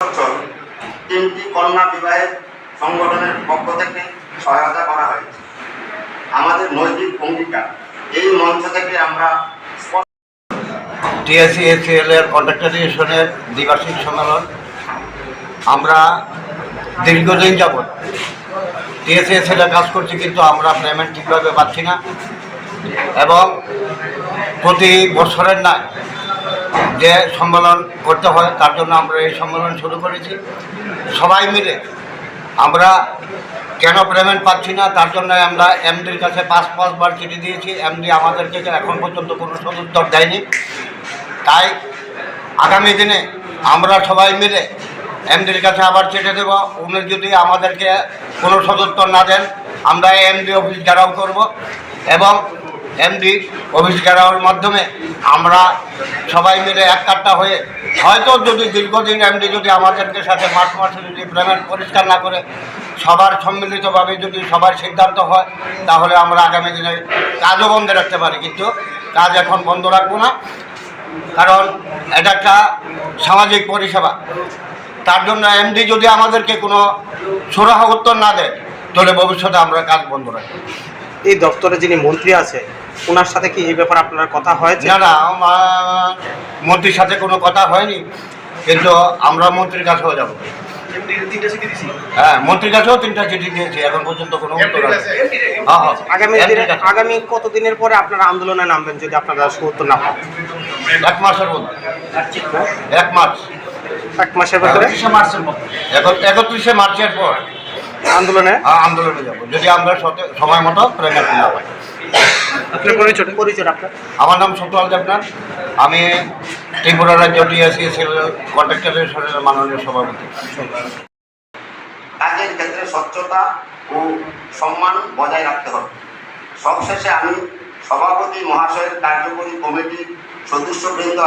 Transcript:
বছর 3টি কন্যা বিবাহের সংগঠনের পক্ষ থেকে সহায়তা করা হয়েছে। আমাদের নৈতিক অঙ্গীকার এই মঞ্চ থেকে আমরা টিএসসি-এসিএল এর কন্ট্রাক্টর ইউনিয়নের দ্বিবার্ষিক সম্মেলন। আমরা দীর্ঘদিন যাবৎ টিএসসি-এসিএল এ কাজ করছি, কিন্তু আমরা পেমেন্ট ঠিকভাবে পাচ্ছি না এবং প্রতি বছরের না যে সম্মেলন করতে হয় তার জন্য আমরা এই সম্মেলন শুরু করেছি। সবাই মিলে আমরা কেন পেমেন্ট পাচ্ছি না তার জন্য আমরা এমডির কাছে 5বার চিঠি দিয়েছি। এমডি আমাদেরকে এখন পর্যন্ত কোনো সদুত্তর দেয়নি। তাই আগামী দিনে আমরা সবাই মিলে এমডির কাছে আবার চিঠি দেব। উনি যদি আমাদেরকে কোনো সদুত্তর না দেন আমরা এমডি অফিস ঘেরাও করব এবং এমডি অফিস ঘেরাওয়ের মাধ্যমে আমরা সবাই মিলে এক কাট্টা হয়ে হয়তো যদি দীর্ঘদিন এমডি যদি আমাদেরকে সাথে মাসে যদি পেমেন্ট পরিষ্কার না করে সবার সম্মিলিতভাবে যদি সবার সিদ্ধান্ত হয় তাহলে আমরা আগামী দিনে কাজও বন্ধ রাখতে পারি, কিন্তু কাজ এখন বন্ধ রাখবো না, কারণ এটা একটা সামাজিক পরিষেবা। তার জন্য এমডি যদি আমাদেরকে কোনো সুরাহা উত্তর না দেয় তাহলে ভবিষ্যতে আমরা কাজ বন্ধ রাখবো। এই দপ্তরে যিনি মন্ত্রী আছে ওনার সাথে কি এই ব্যাপারে আপনার কথা হয়েছে? না, আমার মন্ত্রীর সাথে কোনো কথা হয়নি, কিন্তু আমরা মন্ত্রীর কাছেও যাব। হ্যাঁ, মন্ত্রীর কাছেও 3টা চিঠি দিয়েছি, এখন পর্যন্ত কোনো উত্তর আসেনি। আগামী কতদিনের পরে আপনারা আন্দোলনে নামবেন যদি আপনারা উত্তর না পান? 1 মাসের মধ্যে। 1 মাস, 1 মাসের ভিতরে 31শে মার্চের পর আন্দোলনে যাব, যদি আমরা সময় মতো পেমেন্ট না পাই। পরিচয় আপনার? আমার নাম সত্যপাল দেবনাথ, আমি ত্রিপুরা রাজ্য টিএসসি-এসিএল কন্ট্রাক্টর ইউনিয়নের মাননীয় সভাপতি। কাজের ক্ষেত্রে স্বচ্ছতা ও সম্মান বজায় রাখতে হবে। সবশেষে আমি সভাপতি মহাশয়ের কার্যকরী কমিটির সদস্যবৃন্দ